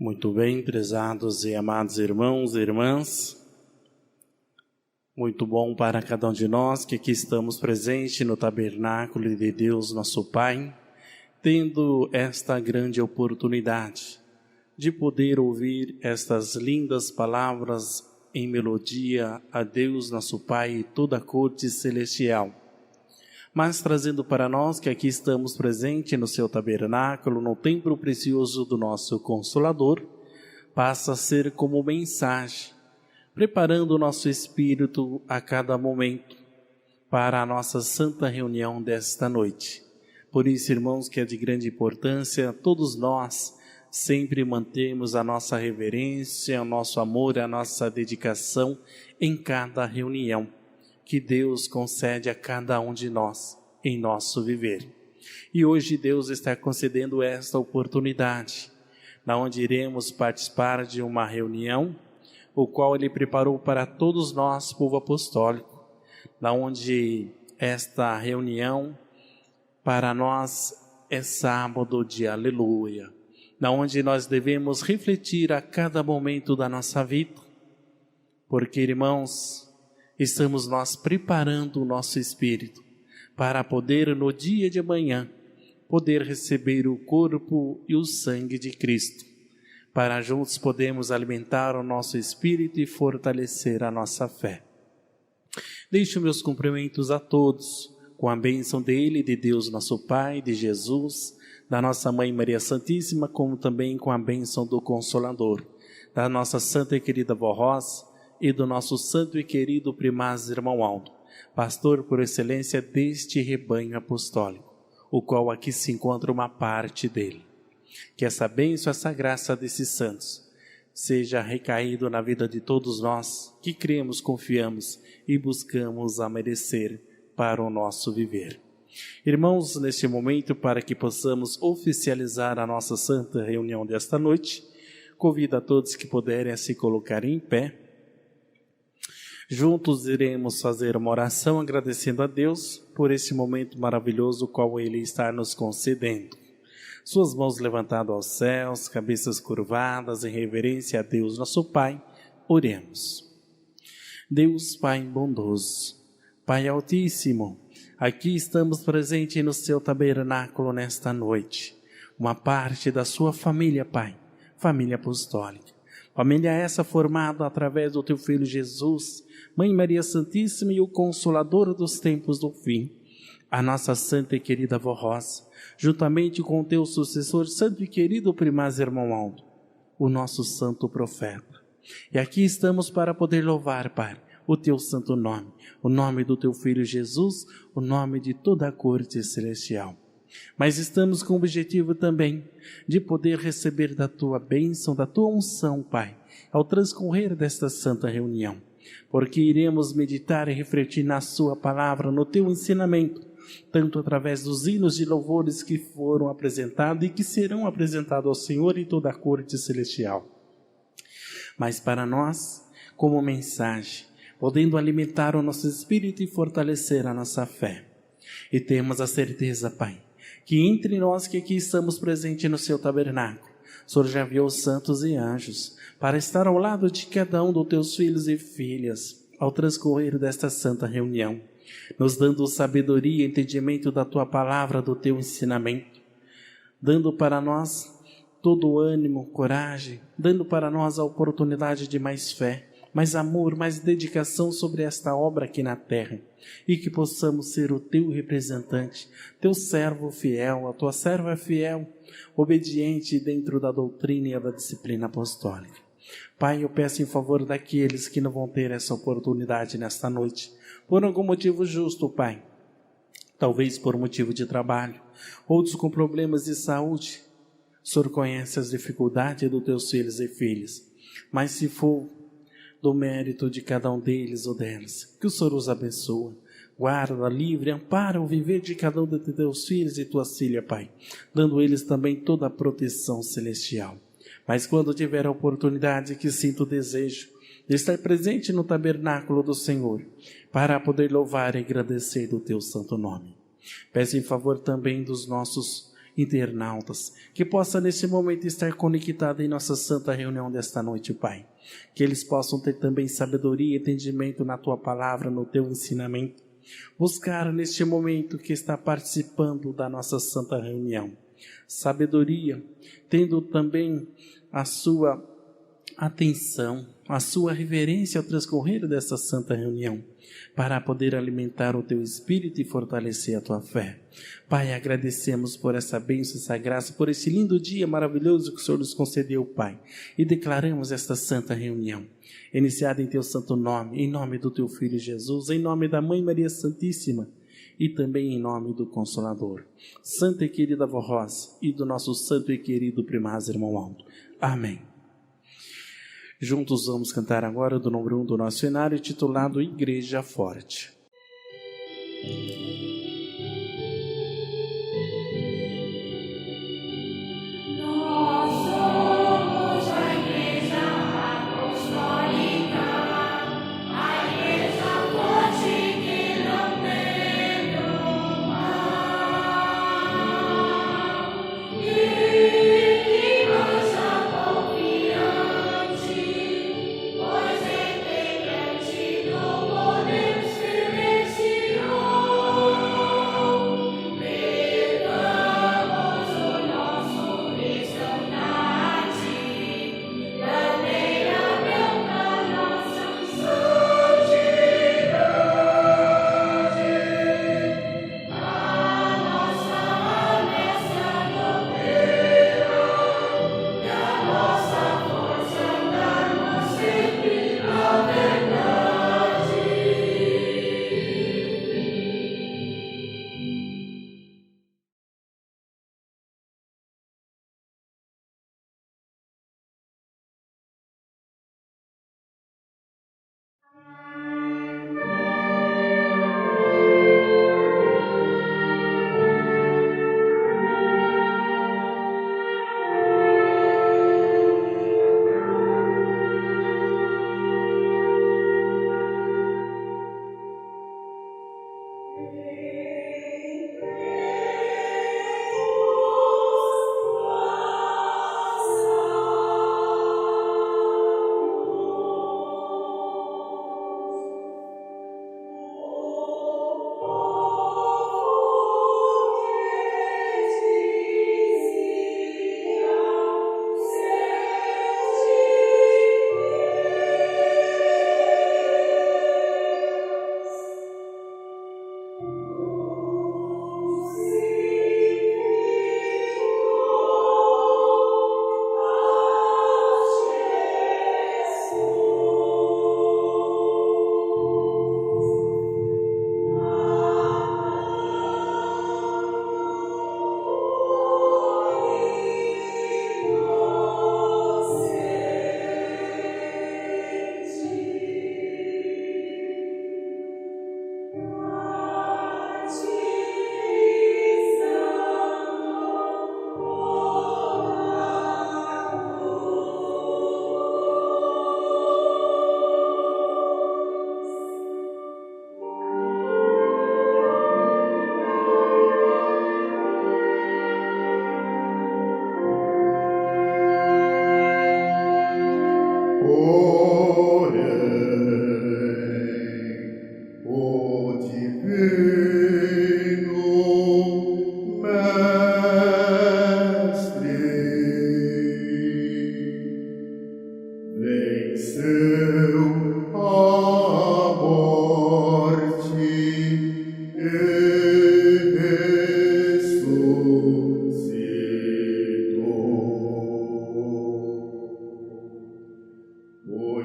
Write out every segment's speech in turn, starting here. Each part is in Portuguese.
Muito bem, prezados e amados irmãos e irmãs, muito bom para cada um de nós que aqui estamos presentes no tabernáculo de Deus nosso Pai, tendo esta grande oportunidade de poder ouvir estas lindas palavras em melodia a Deus nosso Pai e toda a corte celestial. Mas trazendo para nós que aqui estamos presentes no seu tabernáculo, no templo precioso do nosso Consolador, passa a ser como mensagem, preparando o nosso espírito a cada momento para a nossa santa reunião desta noite. Por isso, irmãos, que é de grande importância, todos nós sempre mantemos a nossa reverência, o nosso amor, a nossa dedicação em cada reunião que Deus concede a cada um de nós em nosso viver. E hoje Deus está concedendo esta oportunidade, na onde iremos participar de uma reunião, o qual Ele preparou para todos nós, povo apostólico, na onde esta reunião para nós é sábado de aleluia, na onde nós devemos refletir a cada momento da nossa vida, porque, irmãos, estamos nós preparando o nosso espírito para poder no dia de amanhã poder receber o corpo e o sangue de Cristo, para juntos podermos alimentar o nosso espírito e fortalecer a nossa fé. Deixo meus cumprimentos a todos, com a bênção dele, de Deus nosso Pai, de Jesus, da nossa Mãe Maria Santíssima, como também com a bênção do Consolador, da nossa santa e querida Vó Rosa, e do nosso santo e querido primaz irmão Aldo, pastor por excelência deste rebanho apostólico, o qual aqui se encontra uma parte dele. Que essa bênção, essa graça desses santos seja recaído na vida de todos nós que cremos, confiamos e buscamos a merecer para o nosso viver. Irmãos, neste momento, para que possamos oficializar a nossa santa reunião desta noite, convido a todos que puderem a se colocarem em pé. Juntos iremos fazer uma oração agradecendo a Deus por esse momento maravilhoso qual Ele está nos concedendo. Suas mãos levantadas aos céus, cabeças curvadas em reverência a Deus nosso Pai, oremos. Deus Pai bondoso, Pai Altíssimo, aqui estamos presentes no seu tabernáculo nesta noite, uma parte da sua família, Pai, família apostólica. Família essa formada através do teu Filho Jesus, Mãe Maria Santíssima e o Consolador dos tempos do fim, a nossa santa e querida Vó Rosa, juntamente com o teu sucessor, santo e querido primaz irmão Aldo, o nosso santo profeta. E aqui estamos para poder louvar, Pai, o teu santo nome, o nome do teu Filho Jesus, o nome de toda a corte celestial. Mas estamos com o objetivo também de poder receber da tua bênção, da tua unção, Pai, ao transcorrer desta santa reunião, porque iremos meditar e refletir na sua palavra, no teu ensinamento, tanto através dos hinos de louvores que foram apresentados e que serão apresentados ao Senhor e toda a corte celestial. Mas para nós, como mensagem, podendo alimentar o nosso espírito e fortalecer a nossa fé. E temos a certeza, Pai, que entre nós que aqui estamos presentes no seu tabernáculo, o Senhor já enviou santos e anjos para estar ao lado de cada um dos teus filhos e filhas ao transcorrer desta santa reunião, nos dando sabedoria e entendimento da tua palavra, do teu ensinamento, dando para nós todo o ânimo, coragem, dando para nós a oportunidade de mais fé, mais amor, mais dedicação sobre esta obra aqui na terra, e que possamos ser o teu representante, teu servo fiel, a tua serva fiel, obediente dentro da doutrina e da disciplina apostólica. Pai, eu peço em favor daqueles que não vão ter essa oportunidade nesta noite, por algum motivo justo, Pai, talvez por motivo de trabalho, outros com problemas de saúde. O Senhor conhece as dificuldades dos teus filhos e filhas, mas se for do mérito de cada um deles ou delas, que o Senhor os abençoa, guarda, livre, ampara o viver de cada um de teus filhos e tuas filhas, Pai, dando eles também toda a proteção celestial. Mas quando tiver a oportunidade, que sinta o desejo de estar presente no tabernáculo do Senhor, para poder louvar e agradecer do teu santo nome. Peço em favor também dos nossos internautas, que possa nesse momento estar conectado em nossa santa reunião desta noite, Pai. Que eles possam ter também sabedoria e entendimento na Tua palavra, no Teu ensinamento. Buscar neste momento que está participando da nossa santa reunião sabedoria, tendo também a sua atenção, a sua reverência ao transcorrer dessa santa reunião, para poder alimentar o teu espírito e fortalecer a tua fé. Pai, agradecemos por essa bênção, essa graça, por esse lindo dia maravilhoso que o Senhor nos concedeu, Pai, e declaramos esta santa reunião, iniciada em teu santo nome, em nome do teu Filho Jesus, em nome da Mãe Maria Santíssima, e também em nome do Consolador, Santa e querida Vó Rosa, e do nosso santo e querido primaz irmão Aldo. Amém. Juntos vamos cantar agora do número 1 do nosso cenário, titulado Igreja Forte.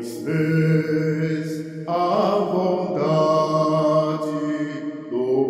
Pois fez a vontade do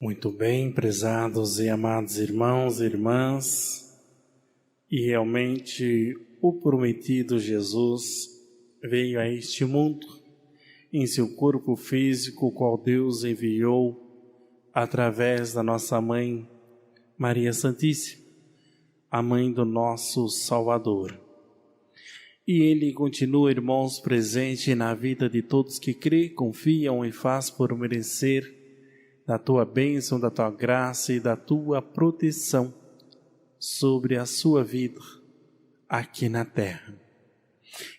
Muito bem, prezados e amados irmãos e irmãs, e realmente o prometido Jesus veio a este mundo em seu corpo físico, o qual Deus enviou através da nossa mãe Maria Santíssima, a mãe do nosso Salvador. E ele continua, irmãos, presente na vida de todos que crê, confiam e faz por merecer da tua bênção, da tua graça e da tua proteção sobre a sua vida aqui na terra.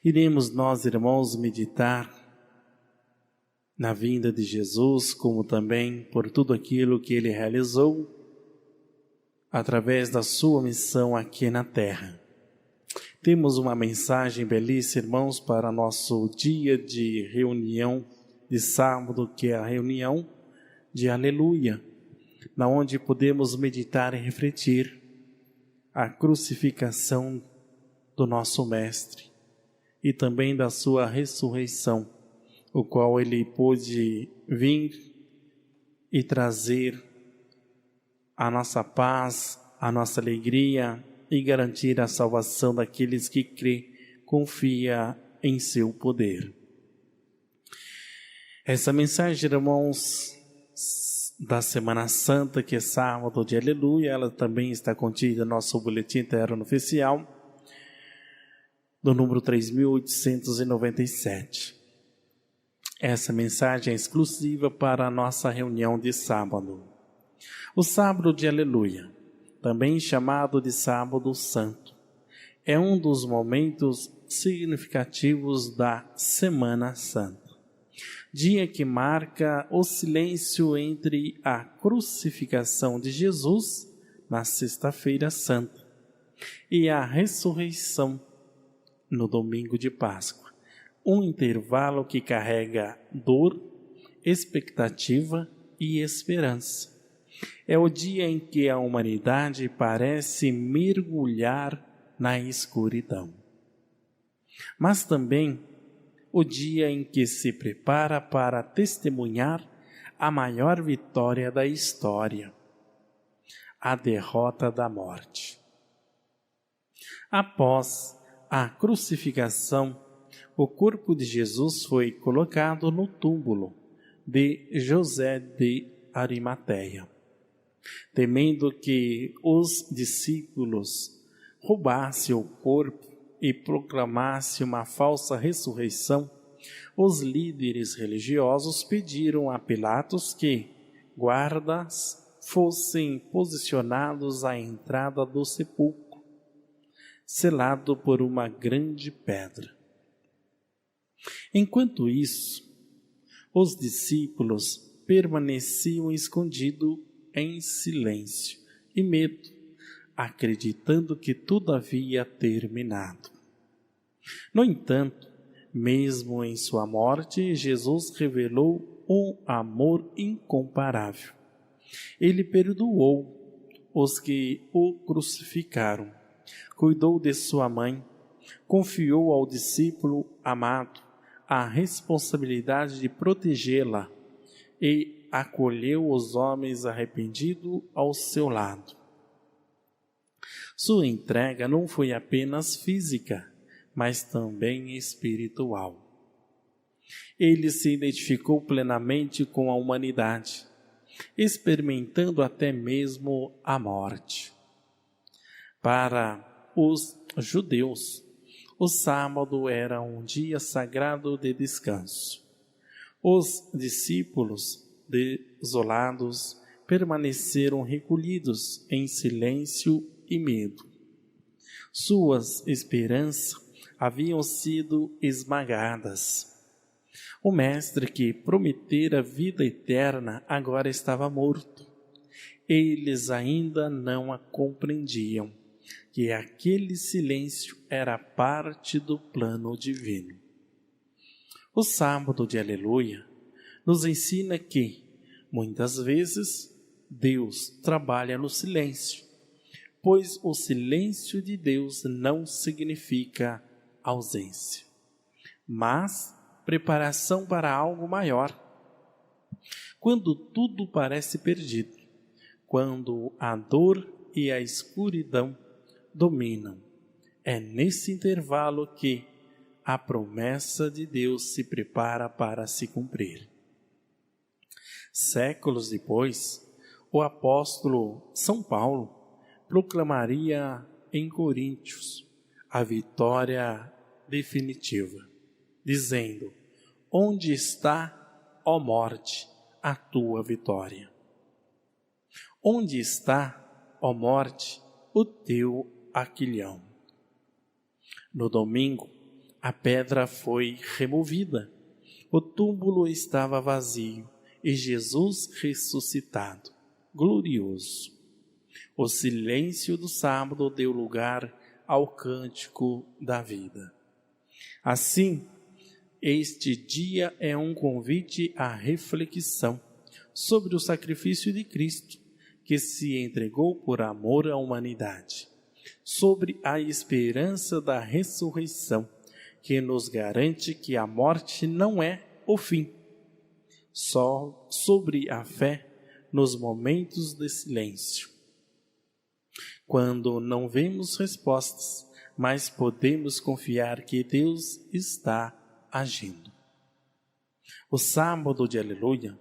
Iremos nós, irmãos, meditar na vinda de Jesus, como também por tudo aquilo que ele realizou através da sua missão aqui na terra. Temos uma mensagem belíssima, irmãos, para nosso dia de reunião de sábado, que é a reunião de Aleluia, na onde podemos meditar e refletir a crucificação do nosso Mestre e também da sua ressurreição, o qual ele pôde vir e trazer a nossa paz, a nossa alegria e garantir a salvação daqueles que crê, confia em seu poder. Essa mensagem, irmãos, da Semana Santa, que é sábado de Aleluia, ela também está contida no nosso boletim interno oficial, do número 3897. Essa mensagem é exclusiva para a nossa reunião de sábado. O sábado de Aleluia, também chamado de Sábado Santo, é um dos momentos significativos da Semana Santa. Dia que marca o silêncio entre a crucificação de Jesus, na Sexta-feira Santa, e a ressurreição, no domingo de Páscoa. Um intervalo que carrega dor, expectativa e esperança. É o dia em que a humanidade parece mergulhar na escuridão. Mas também o dia em que se prepara para testemunhar a maior vitória da história, a derrota da morte. Após a crucificação, o corpo de Jesus foi colocado no túmulo de José de Arimateia. Temendo que os discípulos roubassem o corpo e proclamassem uma falsa ressurreição, os líderes religiosos pediram a Pilatos que guardas fossem posicionados à entrada do sepulcro, selado por uma grande pedra. Enquanto isso, os discípulos permaneciam escondidos em silêncio e medo, acreditando que tudo havia terminado. No entanto, mesmo em sua morte, Jesus revelou um amor incomparável. Ele perdoou os que o crucificaram, cuidou de sua mãe, confiou ao discípulo amado a responsabilidade de protegê-la e acolheu os homens arrependidos ao seu lado. Sua entrega não foi apenas física, mas também espiritual. Ele se identificou plenamente com a humanidade, experimentando até mesmo a morte. Para os judeus, o sábado era um dia sagrado de descanso. Os discípulos, desolados, permaneceram recolhidos em silêncio e medo. Suas esperanças haviam sido esmagadas. O mestre que prometera vida eterna agora estava morto. Eles ainda não a compreendiam, que aquele silêncio era parte do plano divino. O sábado de Aleluia nos ensina que, muitas vezes, Deus trabalha no silêncio, pois o silêncio de Deus não significa ausência, mas preparação para algo maior. quando tudo parece perdido, quando a dor e a escuridão dominam. É nesse intervalo que a promessa de Deus se prepara para se cumprir. Séculos depois, o apóstolo São Paulo proclamaria em Coríntios a vitória definitiva, dizendo: onde está, ó morte, a tua vitória? Onde está, ó morte, o teu aguilhão? No domingo, a pedra foi removida, o túmulo estava vazio e Jesus ressuscitado, glorioso. O silêncio do sábado deu lugar ao cântico da vida. Assim, este dia é um convite à reflexão sobre o sacrifício de Cristo, que se entregou por amor à humanidade, sobre a esperança da ressurreição, que nos garante que a morte não é o fim, só sobre a fé nos momentos de silêncio, quando não vemos respostas, mas podemos confiar que Deus está agindo. O sábado de Aleluia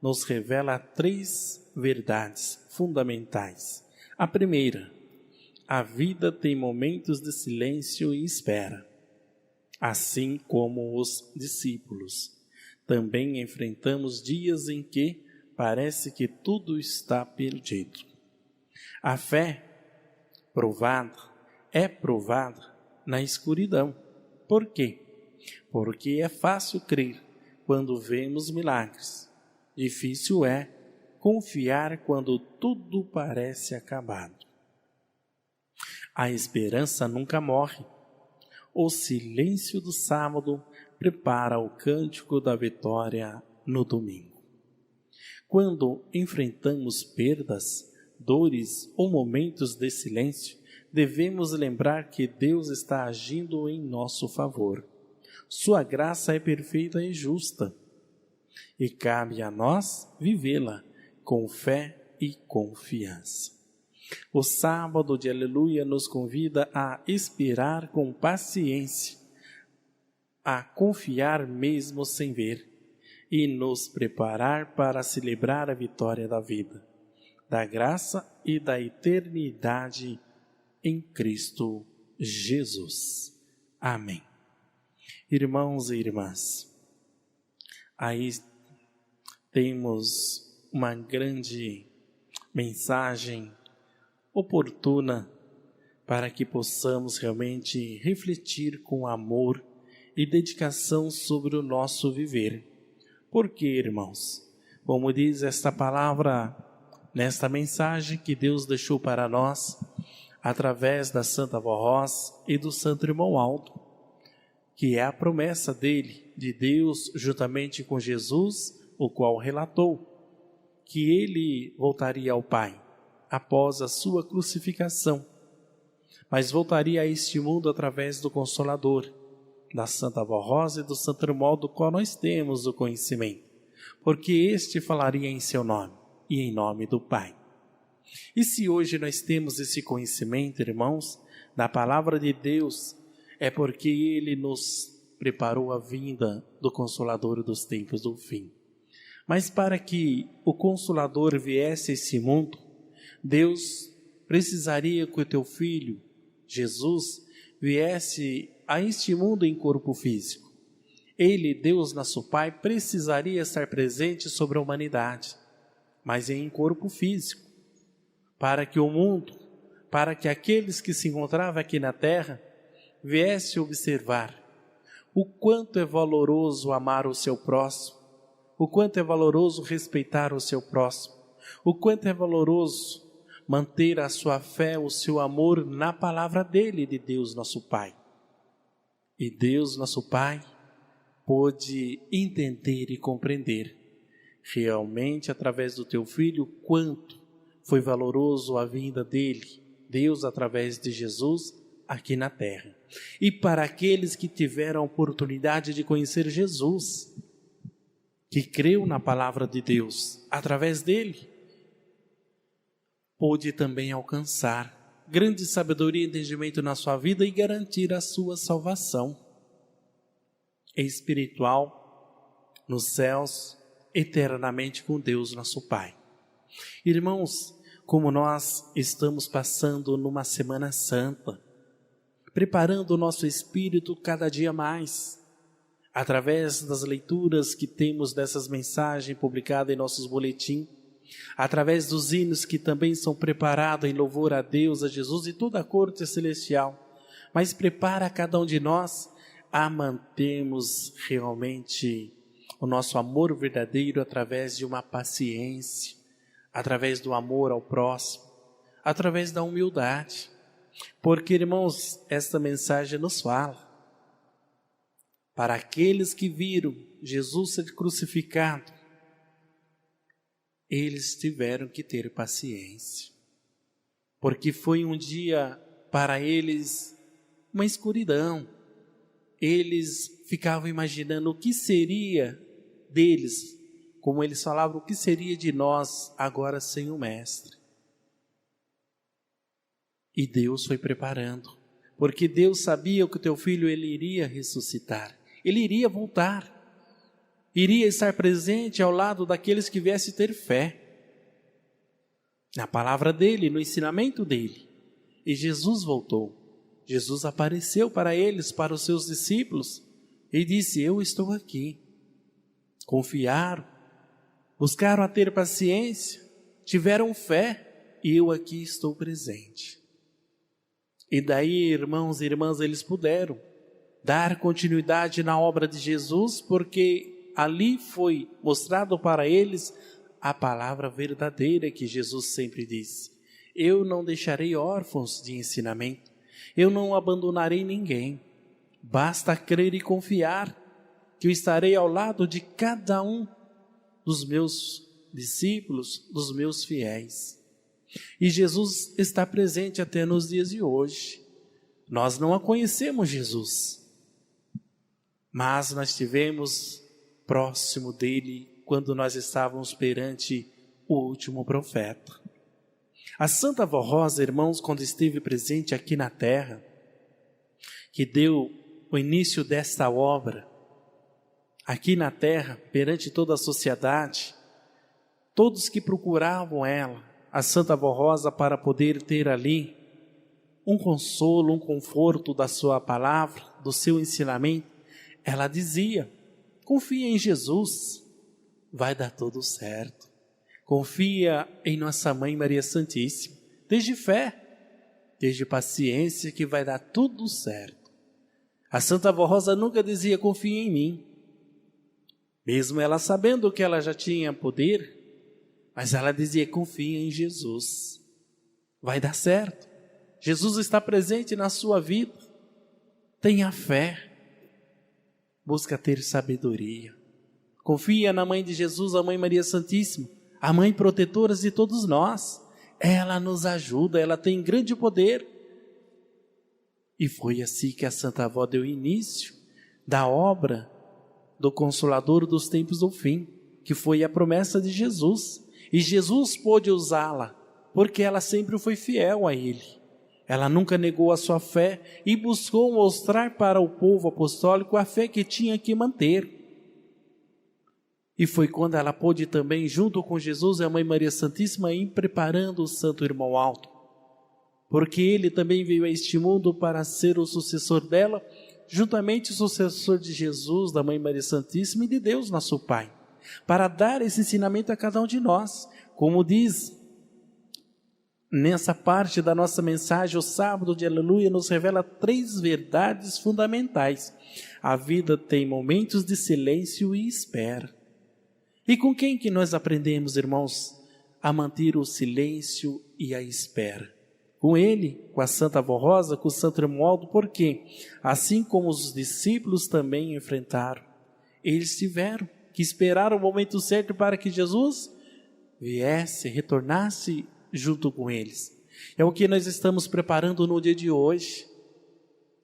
nos revela 3 verdades fundamentais. A primeira: a vida tem momentos de silêncio e espera. Assim como os discípulos, também enfrentamos dias em que parece que tudo está perdido. A fé é provada na escuridão. Por quê? Porque é fácil crer quando vemos milagres. Difícil é confiar quando tudo parece acabado. A esperança nunca morre. O silêncio do sábado prepara o cântico da vitória no domingo. Quando enfrentamos perdas, dores ou momentos de silêncio, devemos lembrar que Deus está agindo em nosso favor. Sua graça é perfeita e justa, e cabe a nós vivê-la com fé e confiança. O sábado de Aleluia nos convida a esperar com paciência, a confiar mesmo sem ver e nos preparar para celebrar a vitória da vida, da graça e da eternidade em Cristo Jesus. Amém. Irmãos e irmãs, aí temos uma grande mensagem oportuna para que possamos realmente refletir com amor e dedicação sobre o nosso viver. Porque, irmãos, como diz esta palavra nesta mensagem que Deus deixou para nós, através da Santa Avó Rosa e do Santo Irmão Aldo, que é a promessa dele, de Deus, juntamente com Jesus, o qual relatou que ele voltaria ao Pai após a sua crucificação, mas voltaria a este mundo através do Consolador, da Santa Avó Rosa e do Santo Irmão, do qual nós temos o conhecimento, porque este falaria em seu nome e em nome do Pai. E se hoje nós temos esse conhecimento, irmãos, da palavra de Deus, é porque Ele nos preparou a vinda do Consolador dos tempos do fim. Mas para que o Consolador viesse a esse mundo, Deus precisaria que o teu Filho, Jesus, viesse a este mundo em corpo físico. Ele, Deus nosso Pai, precisaria estar presente sobre a humanidade, mas em corpo físico, para que o mundo, para que aqueles que se encontravam aqui na terra, viessem observar o quanto é valoroso amar o seu próximo, o quanto é valoroso respeitar o seu próximo, o quanto é valoroso manter a sua fé, o seu amor na palavra dele, de Deus nosso Pai. E Deus nosso Pai pôde entender e compreender realmente através do teu Filho quanto foi valoroso a vinda dele, Deus através de Jesus aqui na terra. E para aqueles que tiveram a oportunidade de conhecer Jesus, que creu na palavra de Deus, através dele, pôde também alcançar grande sabedoria e entendimento na sua vida e garantir a sua salvação espiritual nos céus, eternamente com Deus nosso Pai. Irmãos, como nós estamos passando numa Semana Santa, preparando o nosso espírito cada dia mais, através das leituras que temos dessas mensagens publicadas em nossos boletins, através dos hinos que também são preparados em louvor a Deus, a Jesus e toda a corte celestial, mas prepara cada um de nós a mantermos realmente o nosso amor verdadeiro através de uma paciência, através do amor ao próximo, através da humildade. Porque, irmãos, esta mensagem nos fala, para aqueles que viram Jesus ser crucificado, eles tiveram que ter paciência, porque foi um dia para eles uma escuridão. Eles ficavam imaginando o que seria deles, como eles falavam, o que seria de nós agora sem o Mestre. E Deus foi preparando, porque Deus sabia que o teu filho ele iria ressuscitar, ele iria voltar, iria estar presente ao lado daqueles que viessem ter fé na palavra dele, no ensinamento dele. E Jesus voltou. Jesus apareceu para eles, para os seus discípulos, e disse: eu estou aqui. Confiaram, buscaram a ter paciência, tiveram fé, e eu aqui estou presente. E daí, irmãos e irmãs, eles puderam dar continuidade na obra de Jesus, porque ali foi mostrado para eles a palavra verdadeira que Jesus sempre disse: eu não deixarei órfãos de ensinamento, eu não abandonarei ninguém, basta crer e confiar que eu estarei ao lado de cada um dos meus discípulos, dos meus fiéis. E Jesus está presente até nos dias de hoje. Nós não a conhecemos Jesus, mas nós estivemos próximo dele quando nós estávamos perante o último profeta. A Santa Vó Rosa, irmãos, quando esteve presente aqui na terra, que deu o início desta obra, aqui na terra, perante toda a sociedade, todos que procuravam ela, a Santa Vó Rosa, para poder ter ali um consolo, um conforto da sua palavra, do seu ensinamento, ela dizia: confia em Jesus, vai dar tudo certo. Confia em nossa Mãe Maria Santíssima, desde fé, desde paciência, que vai dar tudo certo. A Santa Vó Rosa nunca dizia: confia em mim, mesmo ela sabendo que ela já tinha poder, mas ela dizia: confia em Jesus, vai dar certo. Jesus está presente na sua vida, tenha fé, busca ter sabedoria, confia na Mãe de Jesus, a Mãe Maria Santíssima, a Mãe protetora de todos nós. Ela nos ajuda, ela tem grande poder. E foi assim que a Santa Avó deu início da obra do Consolador dos tempos do fim, que foi a promessa de Jesus. E Jesus pôde usá-la, porque ela sempre foi fiel a Ele. Ela nunca negou a sua fé e buscou mostrar para o povo apostólico a fé que tinha que manter. E foi quando ela pôde também, junto com Jesus e a Mãe Maria Santíssima, ir preparando o Santo Irmão Alto, porque ele também veio a este mundo para ser o sucessor dela, juntamente o sucessor de Jesus, da Mãe Maria Santíssima e de Deus nosso Pai, para dar esse ensinamento a cada um de nós. Como diz nessa parte da nossa mensagem, o sábado de Aleluia nos revela 3 verdades fundamentais. A vida tem momentos de silêncio e espera. E com quem que nós aprendemos, irmãos, a manter o silêncio e a espera? Com ele, com a Santa Vó Rosa, com o Santo Irmão Aldo, porque assim como os discípulos também enfrentaram, eles tiveram que esperar o momento certo para que Jesus viesse, retornasse junto com eles. É o que nós estamos preparando no dia de hoje.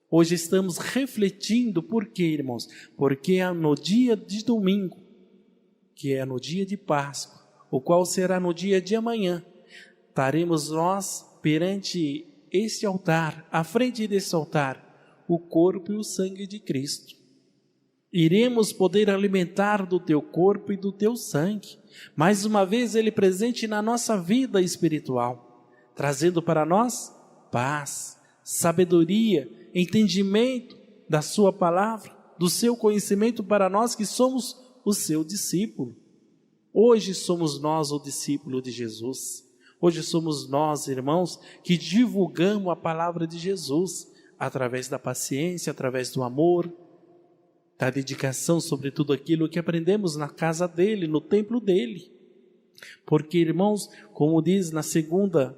Hoje estamos refletindo, por quê, irmãos? Porque no dia de domingo, que é no dia de Páscoa, o qual será no dia de amanhã, estaremos nós perante este altar, à frente desse altar, o corpo e o sangue de Cristo. Iremos poder alimentar do teu corpo e do teu sangue, mais uma vez ele presente na nossa vida espiritual, trazendo para nós paz, sabedoria, entendimento da sua palavra, do seu conhecimento para nós que somos o seu discípulo. Hoje somos nós o discípulo de Jesus. Hoje somos nós, irmãos, que divulgamos a palavra de Jesus através da paciência, através do amor, da dedicação sobre tudo aquilo que aprendemos na casa dele, no templo dele. Porque, irmãos, como diz na segunda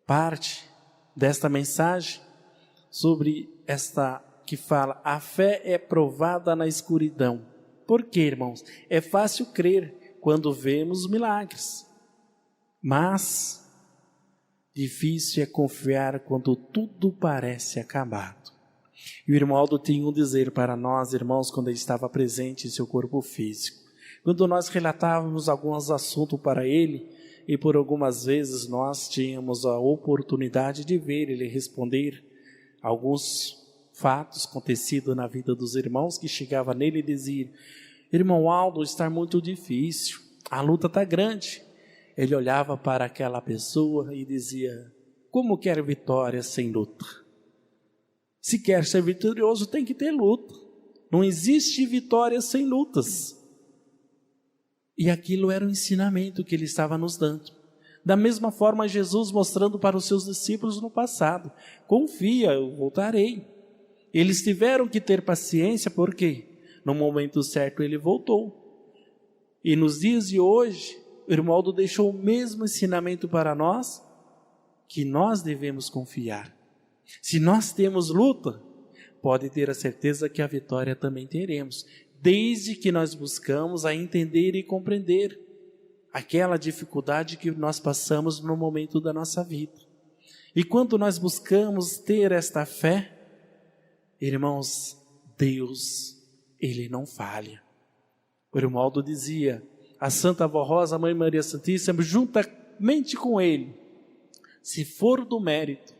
parte desta mensagem, sobre esta que fala, a fé é provada na escuridão. Por quê, irmãos? É fácil crer quando vemos milagres, mas difícil é confiar quando tudo parece acabado. E o irmão Aldo tem um dizer para nós, irmãos, quando ele estava presente em seu corpo físico. Quando nós relatávamos alguns assuntos para ele, e por algumas vezes nós tínhamos a oportunidade de ver ele responder alguns fatos acontecidos na vida dos irmãos, que chegava nele e dizia, irmão Aldo, está muito difícil, a luta está grande. Ele olhava para aquela pessoa e dizia, como quer vitória sem luta? Se quer ser vitorioso, tem que ter luta. Não existe vitória sem lutas. E aquilo era o ensinamento que ele estava nos dando. Da mesma forma, Jesus mostrando para os seus discípulos no passado, confia, eu voltarei. Eles tiveram que ter paciência, porque no momento certo ele voltou. E nos dias de hoje, o irmão Aldo deixou o mesmo ensinamento para nós, que nós devemos confiar. Se nós temos luta, pode ter a certeza que a vitória também teremos, desde que nós buscamos a entender e compreender aquela dificuldade que nós passamos no momento da nossa vida. E quando nós buscamos ter esta fé, irmãos, Deus, Ele não falha. O irmão Aldo dizia, a Santa Avó Rosa, a Mãe Maria Santíssima, juntamente com ele, se for do mérito,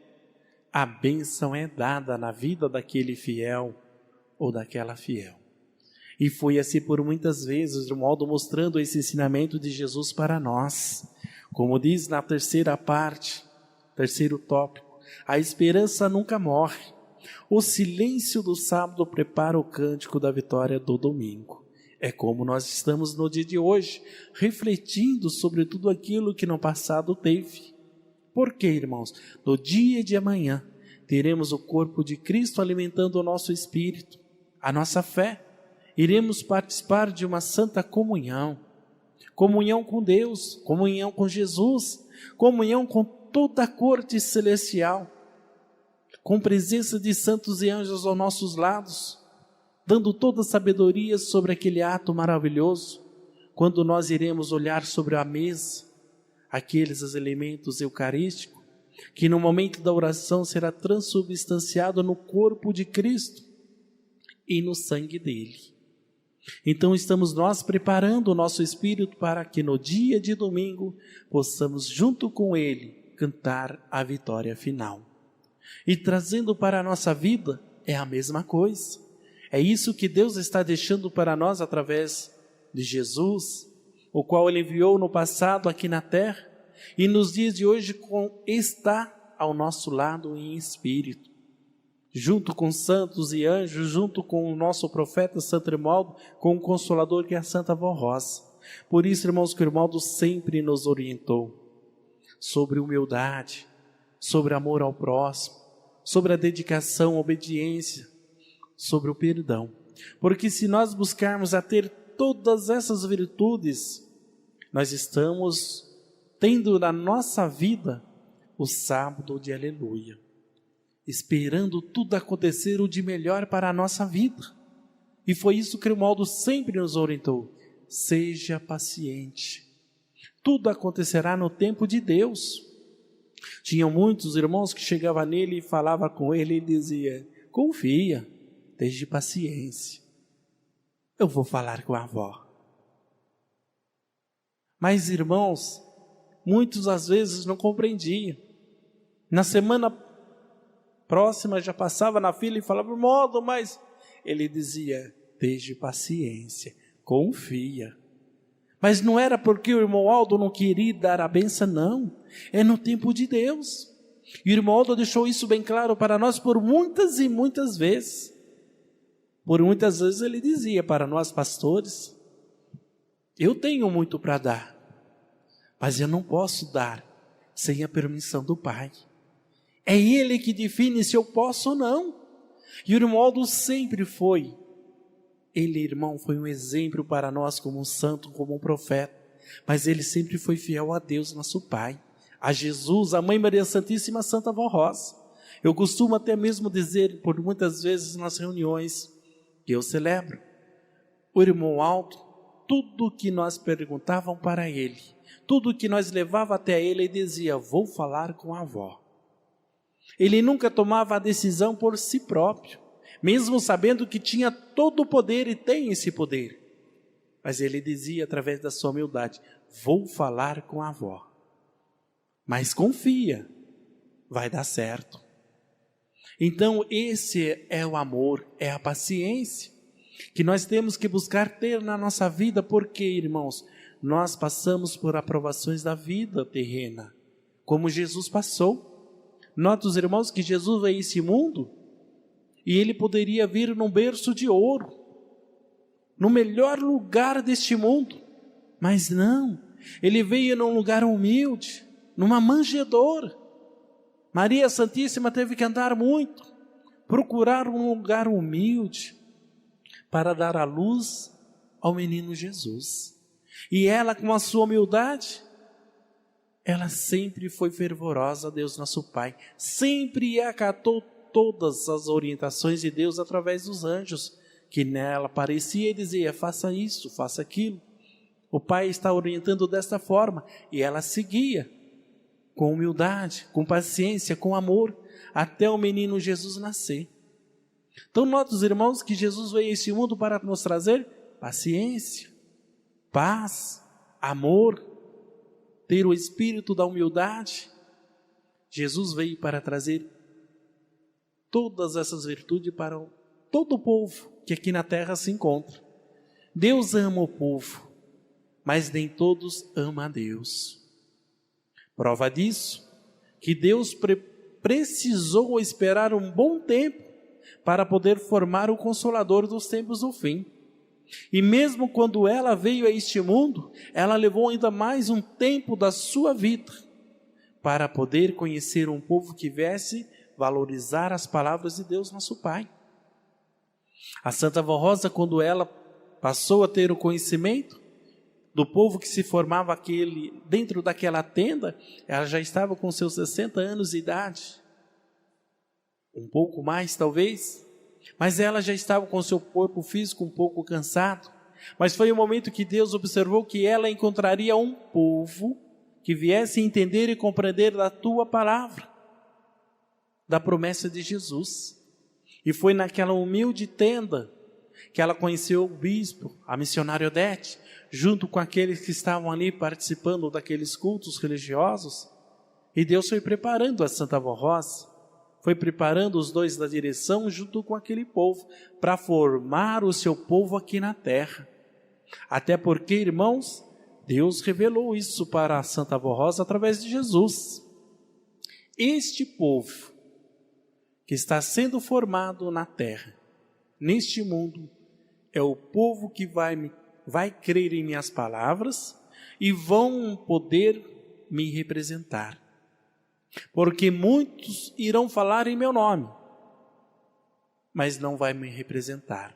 a bênção é dada na vida daquele fiel ou daquela fiel. E foi assim por muitas vezes, o irmão Aldo mostrando esse ensinamento de Jesus para nós. Como diz na terceira parte, terceiro tópico, a esperança nunca morre. O silêncio do sábado prepara o cântico da vitória do domingo. É como nós estamos no dia de hoje, refletindo sobre tudo aquilo que no passado teve. Por quê, irmãos? No dia de amanhã, teremos o corpo de Cristo alimentando o nosso espírito, a nossa fé. Iremos participar de uma santa comunhão. Comunhão com Deus, comunhão com Jesus, comunhão com toda a corte celestial, com presença de santos e anjos aos nossos lados, dando toda a sabedoria sobre aquele ato maravilhoso, quando nós iremos olhar sobre a mesa, aqueles elementos eucarísticos, que no momento da oração será transubstanciado no corpo de Cristo e no sangue dele. Então estamos nós preparando o nosso espírito para que no dia de domingo possamos junto com ele cantar a vitória final. E trazendo para a nossa vida é a mesma coisa. É isso que Deus está deixando para nós através de Jesus, o qual ele enviou no passado aqui na terra, e nos dias de hoje está ao nosso lado em espírito, junto com santos e anjos, junto com o nosso profeta Santo Irmão, com o Consolador que é a Santa Avó Rosa. Por isso, irmãos, que o irmão sempre nos orientou sobre humildade, sobre amor ao próximo, sobre a dedicação, obediência, sobre o perdão. Porque se nós buscarmos a ter todas essas virtudes, nós estamos tendo na nossa vida o sábado de aleluia, esperando tudo acontecer o de melhor para a nossa vida. E foi isso que o Romualdo sempre nos orientou: seja paciente, tudo acontecerá no tempo de Deus. Tinham muitos irmãos que chegavam nele e falavam com ele e dizia: confia, esteja paciência, eu vou falar com a avó. Mas, irmãos, muitos às vezes não compreendiam. Na semana próxima já passava na fila e falava, modo, mas ele dizia, esteja paciência, confia. Mas não era porque o irmão Aldo não queria dar a benção, não. É no tempo de Deus. E o irmão Aldo deixou isso bem claro para nós por muitas e muitas vezes. Por muitas vezes ele dizia para nós pastores, eu tenho muito para dar, mas eu não posso dar sem a permissão do Pai. É Ele que define se eu posso ou não. E o irmão Aldo sempre foi. Ele, irmão, foi um exemplo para nós como um santo, como um profeta. Mas ele sempre foi fiel a Deus, nosso Pai. A Jesus, a Mãe Maria Santíssima, a Santa Vó Rosa. Eu costumo até mesmo dizer, por muitas vezes nas reuniões que eu celebro, o irmão Aldo, tudo que nós perguntavam para ele, tudo que nós levava até ele, ele dizia, vou falar com a avó. Ele nunca tomava a decisão por si próprio, mesmo sabendo que tinha todo o poder e tem esse poder. Mas ele dizia através da sua humildade, vou falar com a avó. Mas confia, vai dar certo. Então esse é o amor, é a paciência que nós temos que buscar ter na nossa vida, porque, irmãos, nós passamos por aprovações da vida terrena, como Jesus passou. Nota os irmãos que Jesus veio a esse mundo e ele poderia vir num berço de ouro, no melhor lugar deste mundo, mas não, ele veio num lugar humilde, numa manjedoura. Maria Santíssima teve que andar muito, procurar um lugar humilde para dar a luz ao menino Jesus. E ela, com a sua humildade, ela sempre foi fervorosa a Deus nosso Pai, sempre acatou todas as orientações de Deus através dos anjos, que nela aparecia e dizia, faça isso, faça aquilo. O Pai está orientando desta forma, e ela seguia, com humildade, com paciência, com amor, até o menino Jesus nascer. Então nota os irmãos que Jesus veio a este mundo para nos trazer paciência, paz, amor, ter o espírito da humildade. Jesus veio para trazer todas essas virtudes para todo o povo que aqui na terra se encontra. Deus ama o povo, mas nem todos amam a Deus. Prova disso, que Deus precisou esperar um bom tempo para poder formar o Consolador dos tempos do fim. E mesmo quando ela veio a este mundo, ela levou ainda mais um tempo da sua vida para poder conhecer um povo que viesse valorizar as palavras de Deus nosso Pai. A Santa Vó Rosa, quando ela passou a ter o conhecimento do povo que se formava dentro daquela tenda, ela já estava com seus 60 anos de idade, um pouco mais talvez, mas ela já estava com seu corpo físico um pouco cansado. Mas foi o momento que Deus observou que ela encontraria um povo que viesse entender e compreender da tua palavra, da promessa de Jesus. E foi naquela humilde tenda que ela conheceu o bispo, a missionária Odete, junto com aqueles que estavam ali participando daqueles cultos religiosos. E Deus foi preparando a Santa Vó Rosa, foi preparando os dois da direção junto com aquele povo, para formar o seu povo aqui na terra. Até porque, irmãos, Deus revelou isso para a Santa Vó Rosa através de Jesus. Este povo que está sendo formado na terra, neste mundo, é o povo que vai crer em minhas palavras e vão poder me representar. Porque muitos irão falar em meu nome, mas não vai me representar.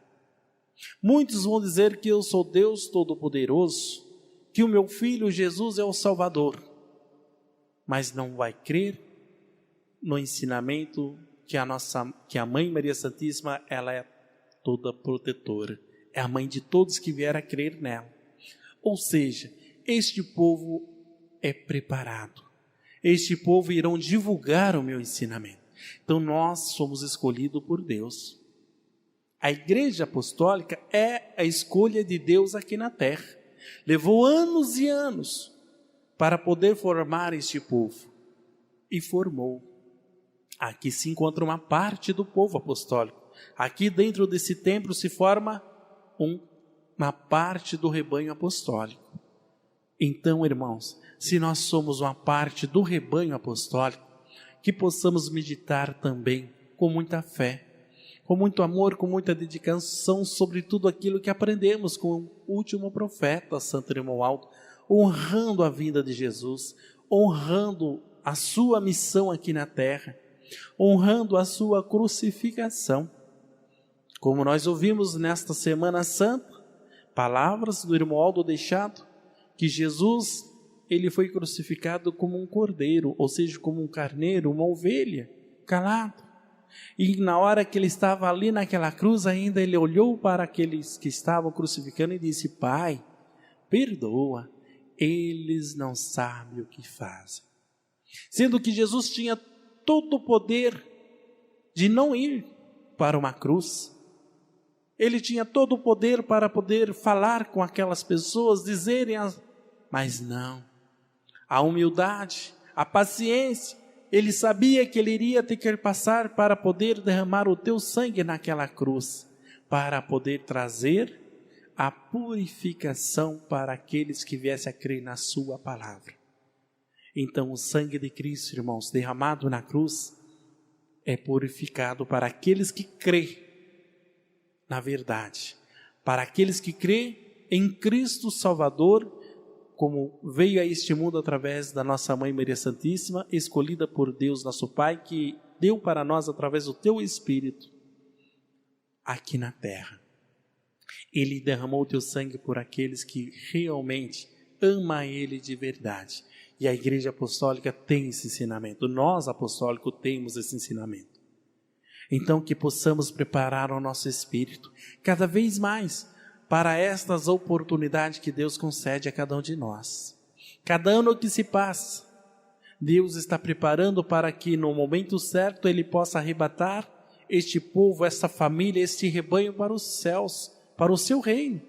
Muitos vão dizer que eu sou Deus Todo-Poderoso, que o meu Filho Jesus é o Salvador, mas não vai crer no ensinamento que a Mãe Maria Santíssima, ela é toda protetora, é a mãe de todos que vieram a crer nela. Ou seja, este povo é preparado. Este povo irão divulgar o meu ensinamento. Então nós somos escolhidos por Deus. A Igreja Apostólica é a escolha de Deus aqui na terra. Levou anos e anos para poder formar este povo. E formou. Aqui se encontra uma parte do povo apostólico. Aqui dentro desse templo se forma uma parte do rebanho apostólico. Então, irmãos, se nós somos uma parte do rebanho apostólico, que possamos meditar também com muita fé, com muito amor, com muita dedicação sobre tudo aquilo que aprendemos com o último profeta, Santo Grimoaldo, honrando a vinda de Jesus, honrando a sua missão aqui na terra, honrando a sua crucificação. Como nós ouvimos nesta Semana Santa, palavras do irmão Aldo Deixado, que Jesus, ele foi crucificado como um cordeiro, ou seja, como um carneiro, uma ovelha, calado. E na hora que ele estava ali naquela cruz ainda, ele olhou para aqueles que estavam crucificando e disse: Pai, perdoa, eles não sabem o que fazem. Sendo que Jesus tinha todo o poder de não ir para uma cruz. Ele tinha todo o poder para poder falar com aquelas pessoas, mas não. A humildade, a paciência, ele sabia que ele iria ter que passar para poder derramar o teu sangue naquela cruz, para poder trazer a purificação para aqueles que viessem a crer na sua palavra. Então o sangue de Cristo, irmãos, derramado na cruz, é purificado para aqueles que crêem na verdade, para aqueles que crêem em Cristo Salvador, como veio a este mundo através da nossa Mãe Maria Santíssima, escolhida por Deus nosso Pai, que deu para nós através do teu Espírito, aqui na terra. Ele derramou o teu sangue por aqueles que realmente amam Ele de verdade. E a Igreja Apostólica tem esse ensinamento, nós apostólicos temos esse ensinamento. Então que possamos preparar o nosso espírito cada vez mais para estas oportunidades que Deus concede a cada um de nós. Cada ano que se passa, Deus está preparando para que no momento certo Ele possa arrebatar este povo, esta família, este rebanho para os céus, para o seu reino.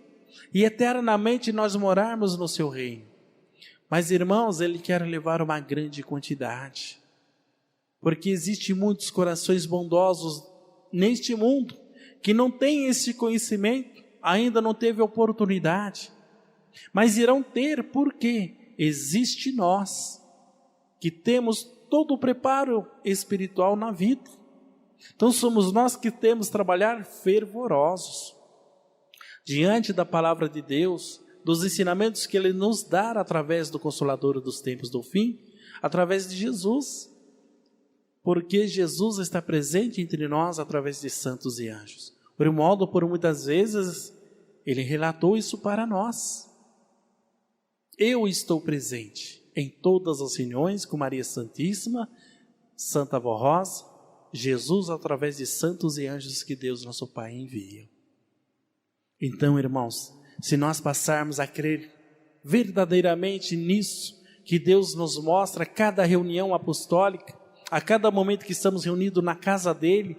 E eternamente nós morarmos no seu reino. Mas irmãos, Ele quer levar uma grande quantidade. Porque existem muitos corações bondosos neste mundo que não têm esse conhecimento, ainda não teve oportunidade, mas irão ter, porque existe nós que temos todo o preparo espiritual na vida. Então somos nós que temos que trabalhar fervorosos diante da palavra de Deus, dos ensinamentos que Ele nos dá através do Consolador dos tempos do fim, através de Jesus. Porque Jesus está presente entre nós através de santos e anjos. O irmão Aldo, por muitas vezes, ele relatou isso para nós. Eu estou presente em todas as reuniões com Maria Santíssima, Santa Avó Rosa, Jesus através de santos e anjos que Deus nosso Pai envia. Então, irmãos, se nós passarmos a crer verdadeiramente nisso, que Deus nos mostra a cada reunião apostólica, a cada momento que estamos reunidos na casa dele,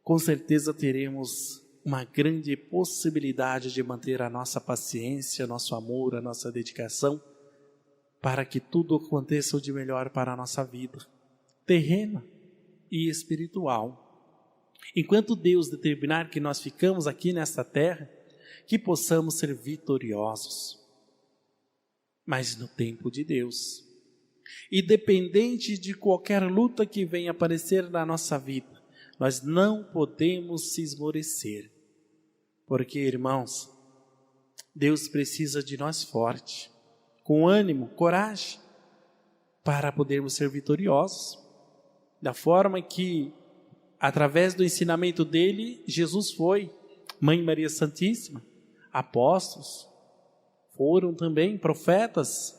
com certeza teremos uma grande possibilidade de manter a nossa paciência, nosso amor, a nossa dedicação, para que tudo aconteça o de melhor para a nossa vida, terrena e espiritual. Enquanto Deus determinar que nós ficamos aqui nesta terra, que possamos ser vitoriosos, mas no tempo de Deus. Independente de qualquer luta que venha aparecer na nossa vida, nós não podemos se esmorecer, porque, irmãos, Deus precisa de nós forte, com ânimo, coragem, para podermos ser vitoriosos, da forma que, através do ensinamento dele, Jesus foi, Mãe Maria Santíssima, apóstolos, foram também profetas,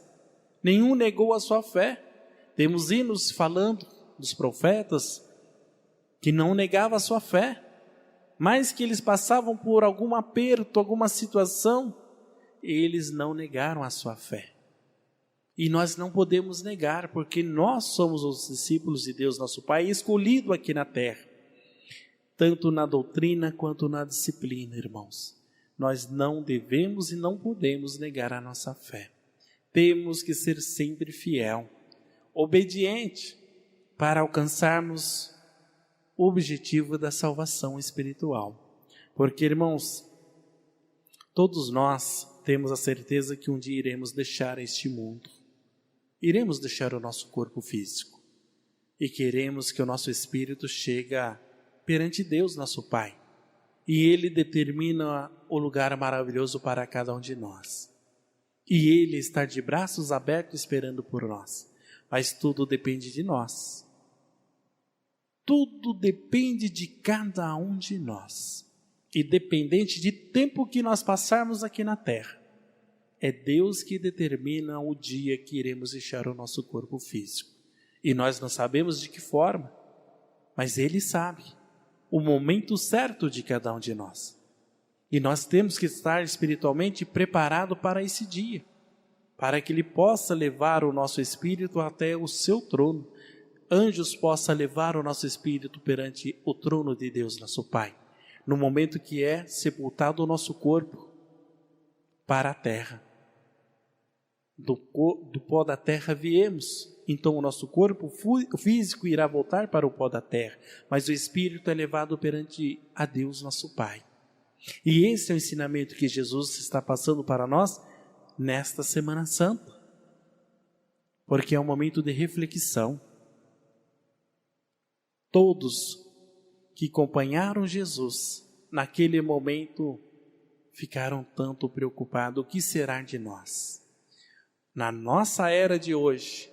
nenhum negou a sua fé. Temos hinos falando dos profetas que não negavam a sua fé, mas que eles passavam por algum aperto, alguma situação, eles não negaram a sua fé. E nós não podemos negar, porque nós somos os discípulos de Deus, nosso Pai, escolhido aqui na terra, tanto na doutrina quanto na disciplina, irmãos. nós não devemos e não podemos negar a nossa fé. Temos que ser sempre fiel, obediente, para alcançarmos o objetivo da salvação espiritual. Porque, irmãos, todos nós temos a certeza que um dia iremos deixar este mundo. Iremos deixar o nosso corpo físico. E queremos que o nosso espírito chegue perante Deus, nosso Pai. E Ele determina o lugar maravilhoso para cada um de nós. E Ele está de braços abertos esperando por nós. Mas tudo depende de nós. Tudo depende de cada um de nós. Independente de tempo que nós passarmos aqui na terra. É Deus que determina o dia que iremos deixar o nosso corpo físico. E nós não sabemos de que forma, mas Ele sabe o momento certo de cada um de nós. E nós temos que estar espiritualmente preparados para esse dia, para que Ele possa levar o nosso espírito até o seu trono. Anjos possam levar o nosso espírito perante o trono de Deus, nosso Pai, no momento que é sepultado o nosso corpo para a terra. Do pó da terra viemos, então o nosso corpo físico irá voltar para o pó da terra, mas o espírito é levado perante a Deus, nosso Pai. E esse é o ensinamento que Jesus está passando para nós nesta Semana Santa, porque é um momento de reflexão. Todos que acompanharam Jesus naquele momento ficaram tanto preocupados: o que será de nós? Na nossa era de hoje,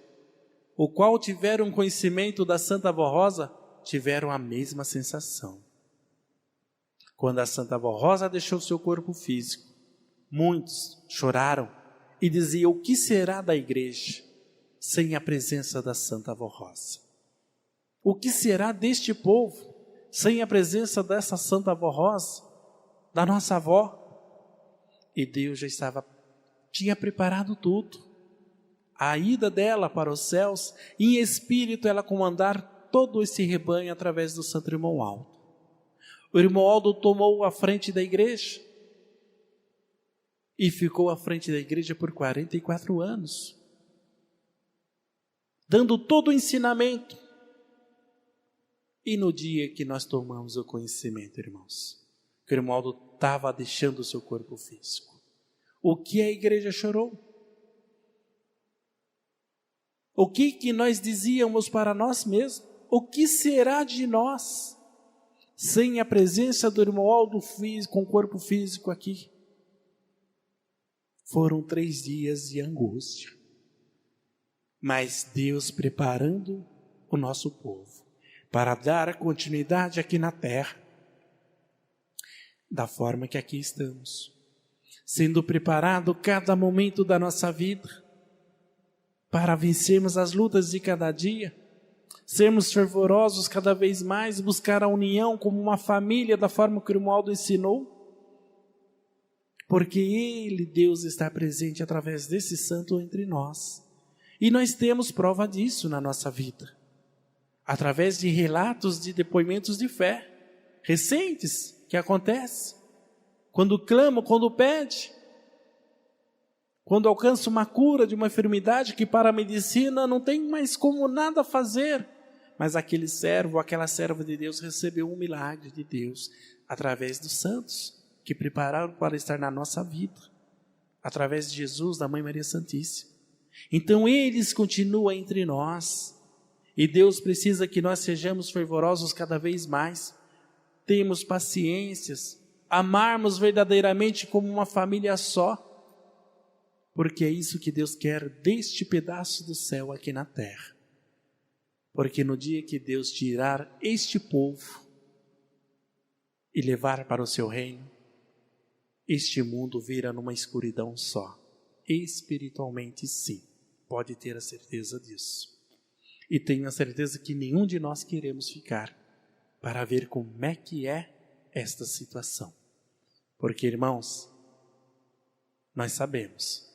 o qual tiveram conhecimento da Santa Avó Rosa, tiveram a mesma sensação. Quando a Santa Avó Rosa deixou seu corpo físico, muitos choraram e diziam: o que será da igreja sem a presença da Santa Avó Rosa? O que será deste povo sem a presença dessa Santa Avó Rosa, da nossa avó? E Deus já tinha preparado tudo. A ida dela para os céus, em espírito ela comandar todo esse rebanho através do Santo Irmão Aldo. O Irmão Aldo tomou a frente da igreja e ficou à frente da igreja por 44 anos, dando todo o ensinamento. E no dia que nós tomamos o conhecimento, irmãos, que o Irmão Aldo estava deixando o seu corpo físico, o que a igreja chorou? O que nós dizíamos para nós mesmos? O que será de nós sem a presença do Irmão Aldo com o corpo físico aqui? Foram 3 dias de angústia, mas Deus preparando o nosso povo para dar continuidade aqui na terra, da forma que aqui estamos, sendo preparado cada momento da nossa vida, para vencermos as lutas de cada dia, sermos fervorosos cada vez mais, buscar a união como uma família, da forma que o Irmão Aldo ensinou, porque Ele, Deus, está presente através desse santo entre nós, e nós temos prova disso na nossa vida, através de relatos de depoimentos de fé, recentes, que acontecem, quando clama, quando pede, quando alcança uma cura de uma enfermidade que para a medicina não tem mais como nada fazer, mas aquele servo, aquela serva de Deus recebeu um milagre de Deus, através dos santos, que prepararam para estar na nossa vida, através de Jesus, da Mãe Maria Santíssima. Então eles continuam entre nós, e Deus precisa que nós sejamos fervorosos cada vez mais, temos paciências, amarmos verdadeiramente como uma família só, porque é isso que Deus quer deste pedaço do céu aqui na terra. Porque no dia que Deus tirar este povo e levar para o seu reino, este mundo vira numa escuridão só. Espiritualmente, sim, pode ter a certeza disso. E tenho a certeza que nenhum de nós queremos ficar para ver como é que é esta situação. Porque, irmãos, nós sabemos,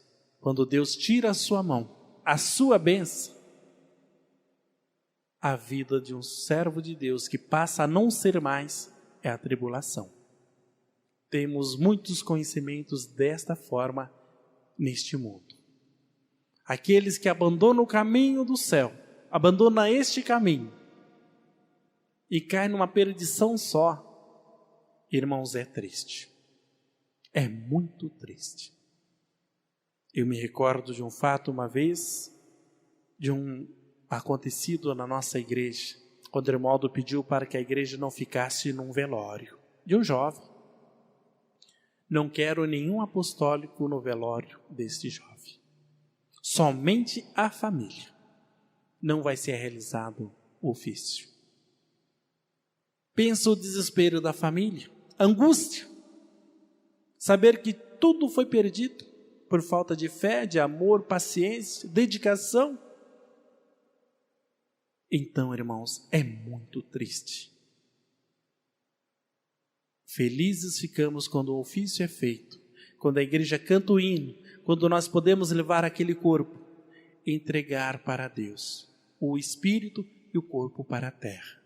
quando Deus tira a sua mão, a sua bênção, a vida de um servo de Deus que passa a não ser mais é a tribulação. temos muitos conhecimentos desta forma neste mundo. Aqueles que abandonam o caminho do céu, abandonam este caminho e caem numa perdição só, irmãos, é triste. É muito triste. Eu me recordo de um fato uma vez, de um acontecido na nossa igreja, quando o Irmão Aldo pediu para que a igreja não ficasse num velório de um jovem. Não quero nenhum apostólico no velório deste jovem. Somente a família. Não vai ser realizado o ofício. Pensa o desespero da família, angústia. Saber que tudo foi perdido por falta de fé, de amor, paciência, dedicação. Então, irmãos, é muito triste. Felizes ficamos quando o ofício é feito, quando a igreja canta o hino, quando nós podemos levar aquele corpo, entregar para Deus o espírito e o corpo para a terra.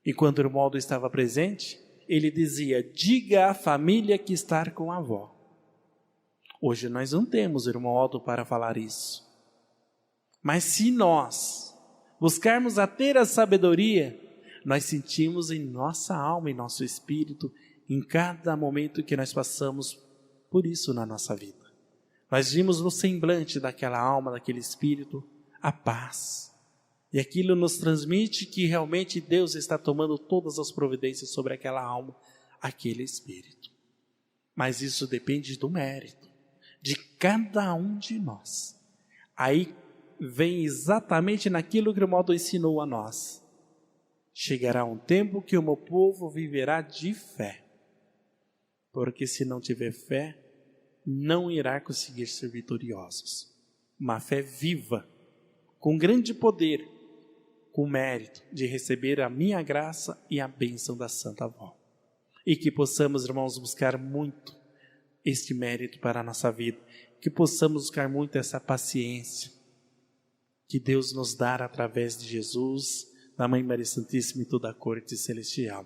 E quando o irmão Aldo estava presente, ele dizia: diga à família que está com a avó. Hoje nós não temos irmão Aldo para falar isso. Mas se nós buscarmos a ter a sabedoria, nós sentimos em nossa alma, em nosso espírito, em cada momento que nós passamos por isso na nossa vida. Nós vimos no semblante daquela alma, daquele espírito, a paz. E aquilo nos transmite que realmente Deus está tomando todas as providências sobre aquela alma, aquele espírito. Mas isso depende do mérito de cada um de nós. Aí vem exatamente naquilo que o modo ensinou a nós. Chegará um tempo que o meu povo viverá de fé. Porque se não tiver fé, não irá conseguir ser vitoriosos. Uma fé viva, com grande poder, com mérito de receber a minha graça e a bênção da Santa Avó. E que possamos, irmãos, buscar muito este mérito para a nossa vida. Que possamos buscar muito essa paciência que Deus nos dá através de Jesus, da Mãe Maria Santíssima e toda a corte celestial.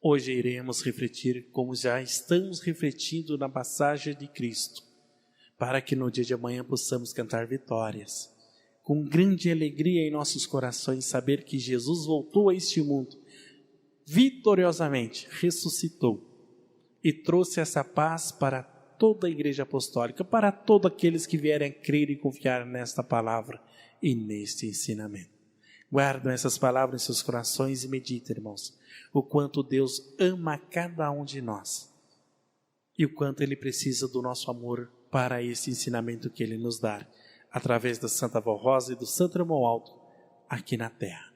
Hoje iremos refletir como já estamos refletindo na passagem de Cristo, para que no dia de amanhã possamos cantar vitórias, com grande alegria em nossos corações, saber que Jesus voltou a este mundo, vitoriosamente ressuscitou e trouxe essa paz para toda a Igreja Apostólica, para todos aqueles que vierem a crer e confiar nesta palavra e neste ensinamento. Guardem essas palavras em seus corações e meditem, irmãos, o quanto Deus ama cada um de nós e o quanto Ele precisa do nosso amor para esse ensinamento que Ele nos dá, através da Santa Avó Rosa e do Santo Irmão Aldo, aqui na terra.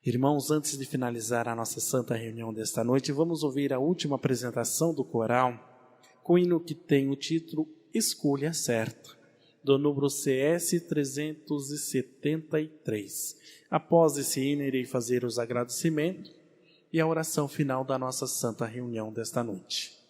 Irmãos, antes de finalizar a nossa santa reunião desta noite, vamos ouvir a última apresentação do coral, com o hino que tem o título Escolha Certa, do número CS 373. Após esse hino, irei fazer os agradecimentos e a oração final da nossa santa reunião desta noite.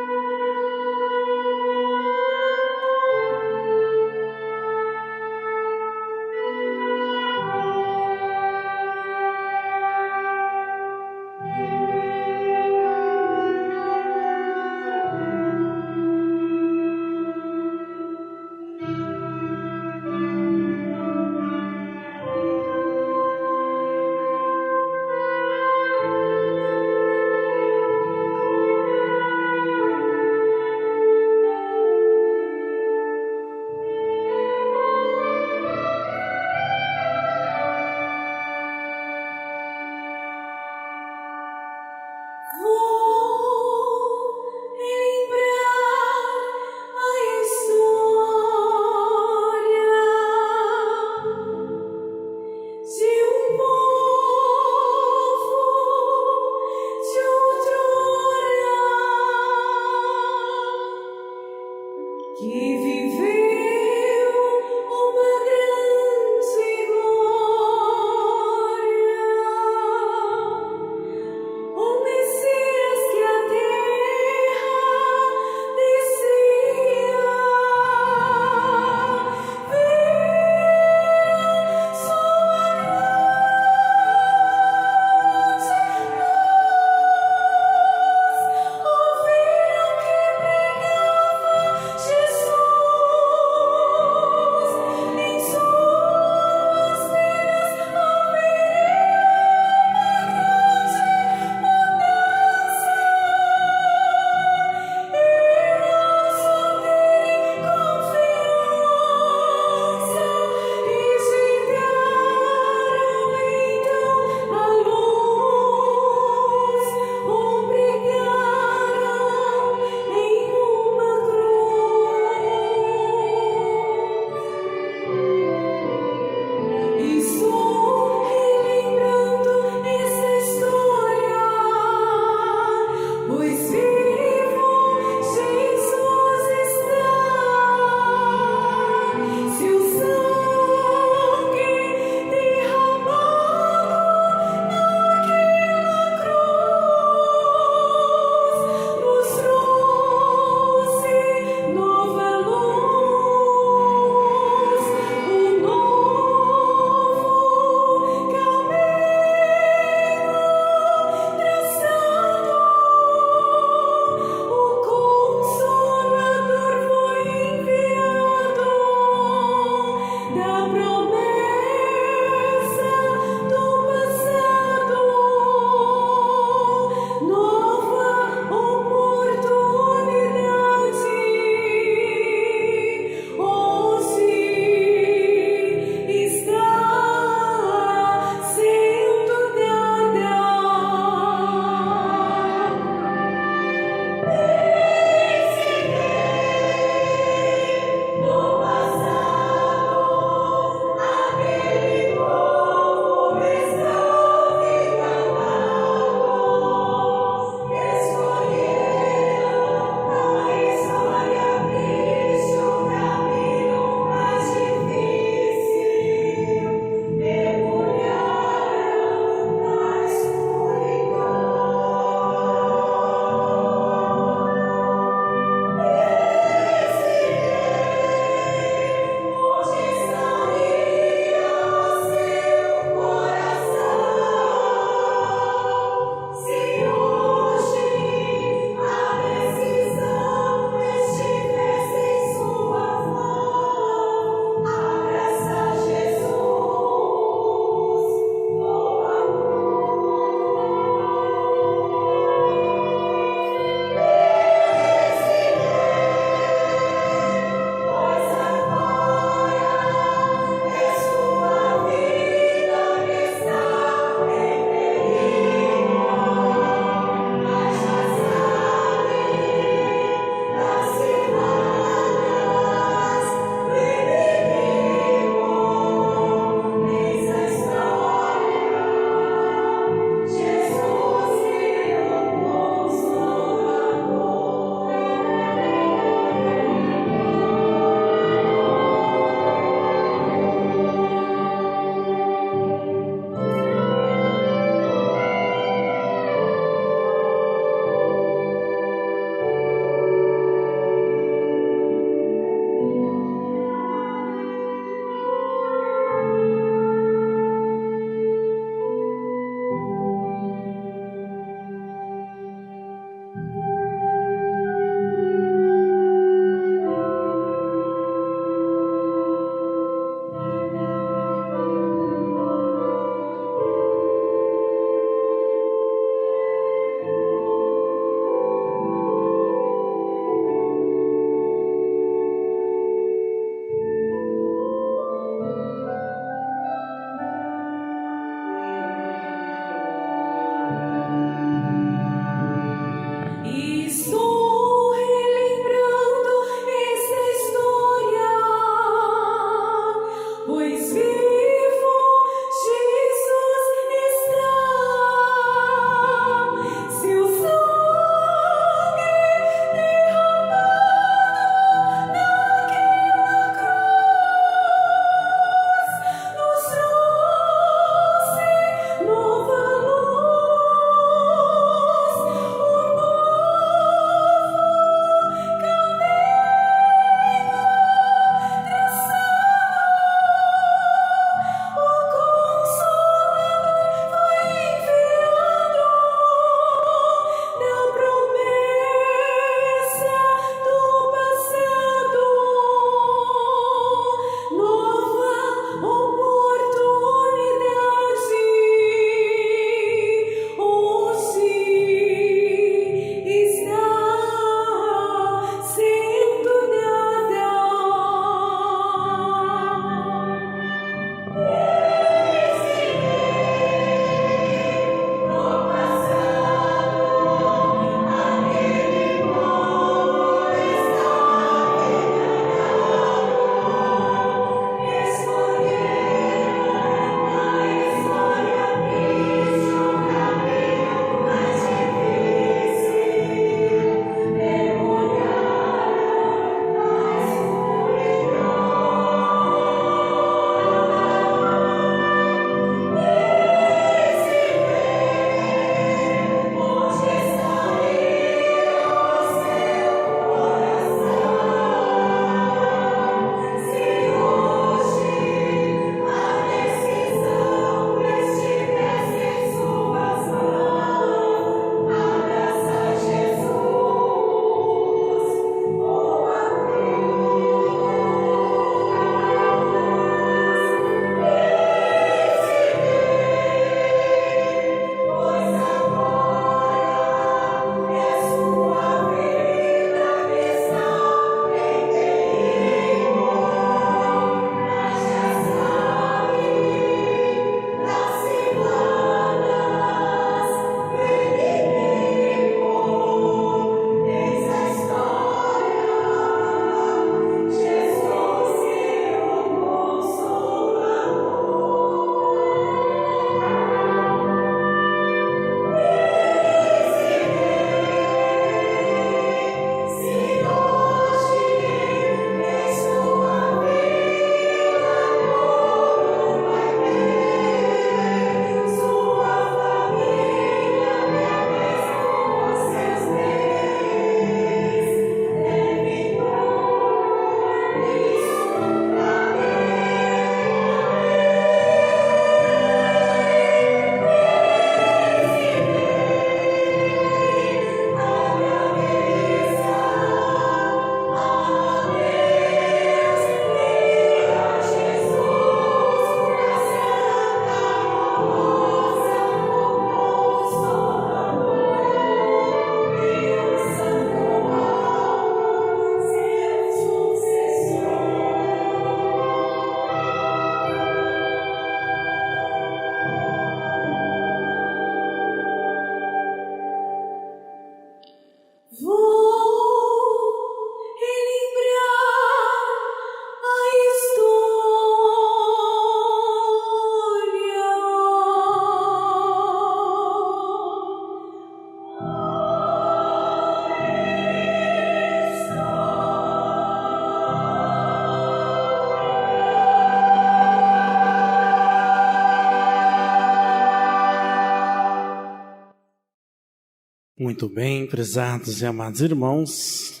Muito bem, prezados e amados irmãos,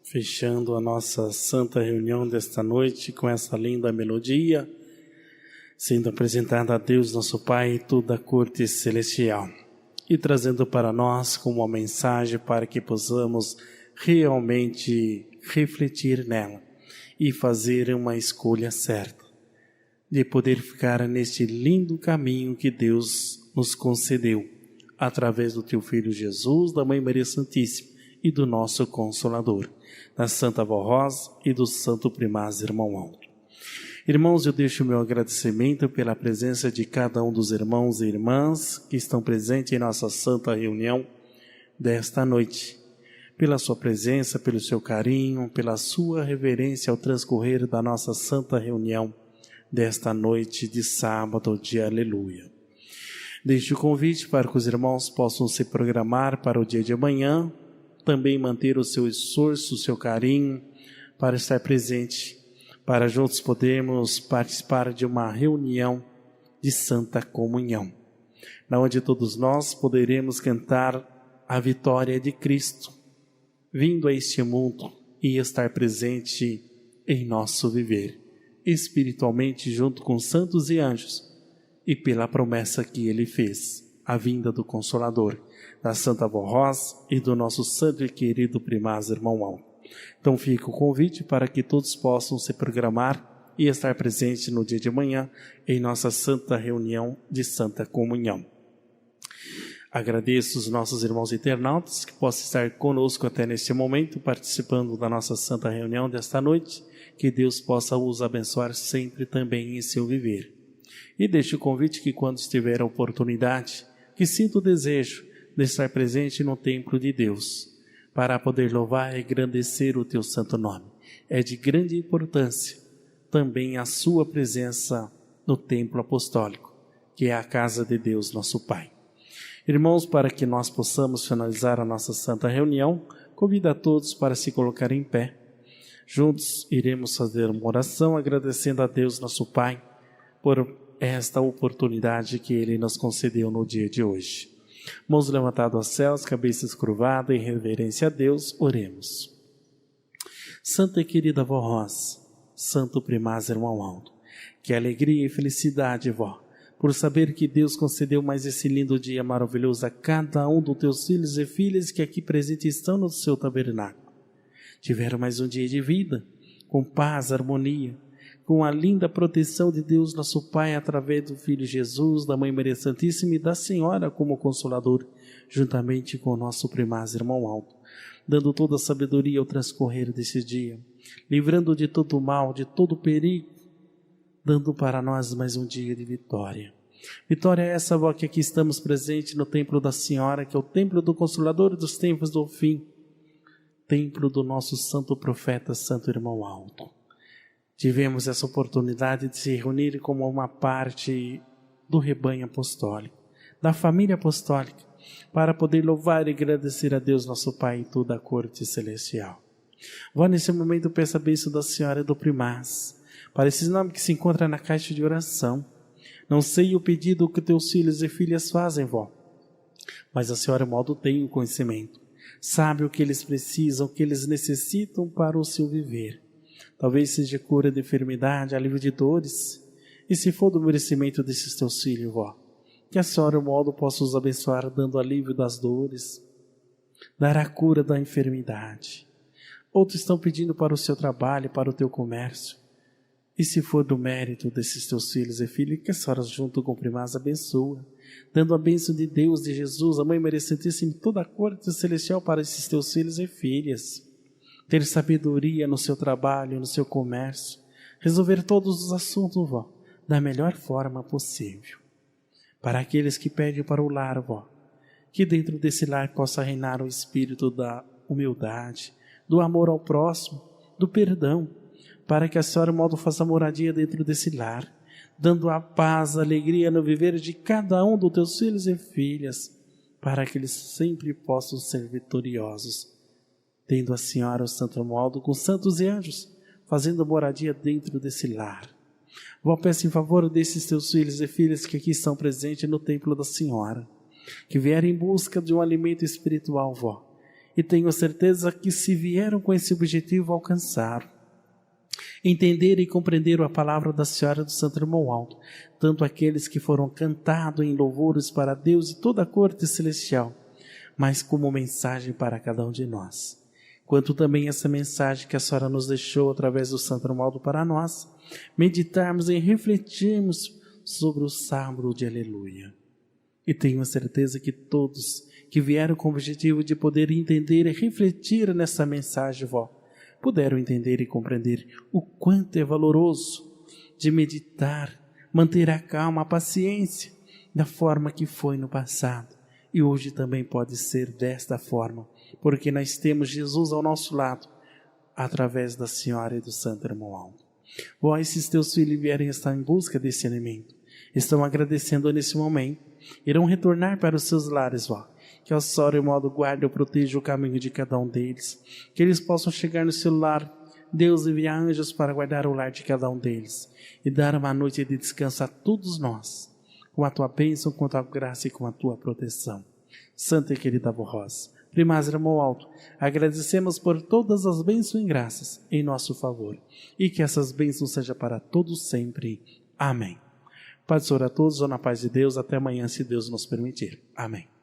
fechando a nossa santa reunião desta noite com essa linda melodia, sendo apresentada a Deus nosso Pai e toda a corte celestial, e trazendo para nós como uma mensagem para que possamos realmente refletir nela e fazer uma escolha certa, de poder ficar neste lindo caminho que Deus nos concedeu, através do Teu Filho Jesus, da Mãe Maria Santíssima e do nosso Consolador, da Santa Vó Rosa e do Santo Primaz Irmão Aldo. Irmãos, eu deixo o meu agradecimento pela presença de cada um dos irmãos e irmãs que estão presentes em nossa santa reunião desta noite, pela sua presença, pelo seu carinho, pela sua reverência ao transcorrer da nossa santa reunião desta noite de sábado de Aleluia. Deixo o convite para que os irmãos possam se programar para o dia de amanhã, também manter o seu esforço, o seu carinho, para estar presente, para juntos podermos participar de uma reunião de Santa Comunhão, onde todos nós poderemos cantar a vitória de Cristo, vindo a este mundo e estar presente em nosso viver, espiritualmente junto com santos e anjos, e pela promessa que Ele fez, a vinda do Consolador, da Santa Vó Rosa e do nosso santo e querido Primaz Irmão Aldo. Então fica o convite para que todos possam se programar e estar presentes no dia de amanhã em nossa santa reunião de Santa Comunhão. Agradeço os nossos irmãos internautas que possam estar conosco até neste momento, participando da nossa santa reunião desta noite. Que Deus possa os abençoar sempre também em seu viver. E deixo o convite que quando estiver a oportunidade, que sinta o desejo de estar presente no templo de Deus, para poder louvar e engrandecer o teu santo nome. É de grande importância também a sua presença no templo apostólico, que é a casa de Deus nosso Pai. Irmãos, para que nós possamos finalizar a nossa santa reunião, convido a todos para se colocar em pé. Juntos iremos fazer uma oração agradecendo a Deus nosso Pai por esta oportunidade que Ele nos concedeu no dia de hoje. Mãos levantadas aos céus, cabeças curvadas, em reverência a Deus, oremos. Santa e querida Vó Rosa, Santo Primaz Irmão Aldo, que alegria e felicidade, Vó, por saber que Deus concedeu mais esse lindo dia maravilhoso a cada um dos teus filhos e filhas que aqui presentes estão no seu tabernáculo. Tiveram mais um dia de vida, com paz, harmonia, com a linda proteção de Deus nosso Pai através do Filho Jesus, da Mãe Maria Santíssima e da Senhora como Consolador, juntamente com o nosso Primaz Irmão Aldo, dando toda a sabedoria ao transcorrer desse dia, livrando de todo o mal, de todo o perigo, dando para nós mais um dia de vitória. Vitória é essa, Vó, que aqui estamos presentes no Templo da Senhora, que é o Templo do Consolador dos tempos do fim, Templo do nosso Santo Profeta, Santo Irmão Aldo. Tivemos essa oportunidade de se reunir como uma parte do rebanho apostólico, da família apostólica, para poder louvar e agradecer a Deus nosso Pai e toda a corte celestial. Vou nesse momento peço a bênção da Senhora e do Primaz, para esses nomes que se encontram na caixa de oração. Não sei o pedido que teus filhos e filhas fazem, Vó, mas a Senhora modo tem o conhecimento, sabe o que eles precisam, o que eles necessitam para o seu viver. Talvez seja cura de enfermidade, alívio de dores. E se for do merecimento desses teus filhos, Vó, que a Senhora, o modo, possa os abençoar, dando alívio das dores, dar a cura da enfermidade. Outros estão pedindo para o seu trabalho, para o teu comércio. E se for do mérito desses teus filhos e filhas, que a Senhora, junto com o Primaz, abençoa, dando a bênção de Deus, de Jesus, a Mãe Maria Santíssima e toda a corte celestial para esses teus filhos e filhas. Ter sabedoria no seu trabalho, no seu comércio, resolver todos os assuntos, Vó, da melhor forma possível. Para aqueles que pedem para o lar, Vó, que dentro desse lar possa reinar o espírito da humildade, do amor ao próximo, do perdão, para que a Senhora modo faça moradia dentro desse lar, dando a paz, a alegria no viver de cada um dos teus filhos e filhas, para que eles sempre possam ser vitoriosos, tendo a Senhora o Santo Aldo com santos e anjos, fazendo moradia dentro desse lar. Vó, peço em favor desses teus filhos e filhas que aqui estão presentes no templo da Senhora, que vieram em busca de um alimento espiritual, vó. E tenho certeza que se vieram com esse objetivo, alcançaram. Entender e compreender a palavra da Senhora do Santo Irmão Alto, tanto aqueles que foram cantados em louvores para Deus e toda a corte celestial, mas como mensagem para cada um de nós. Quanto também essa mensagem que a Senhora nos deixou através do Santo Irmão Alto para nós, meditarmos e refletirmos sobre o sábado de Aleluia. E tenho a certeza que todos que vieram com o objetivo de poder entender e refletir nessa mensagem, vó, puderam entender e compreender o quanto é valoroso de meditar, manter a calma, a paciência, da forma que foi no passado. E hoje também pode ser desta forma, porque nós temos Jesus ao nosso lado, através da Senhora e do Santo Irmão Alto. Vó, esses teus filhos vierem estar em busca desse alimento, estão agradecendo nesse momento, irão retornar para os seus lares, vó. Que a Senhora, em modo guarde ou proteja o caminho de cada um deles, que eles possam chegar no seu lar, Deus enviar anjos para guardar o lar de cada um deles, e dar uma noite de descanso a todos nós, com a tua bênção, com a tua graça e com a tua proteção. Santa e querida avó Rosa, Primaz Irmão Alto, agradecemos por todas as bênçãos e graças em nosso favor, e que essas bênçãos sejam para todos sempre. Amém. Paz do Senhor a todos, ou na paz de Deus, até amanhã, se Deus nos permitir. Amém.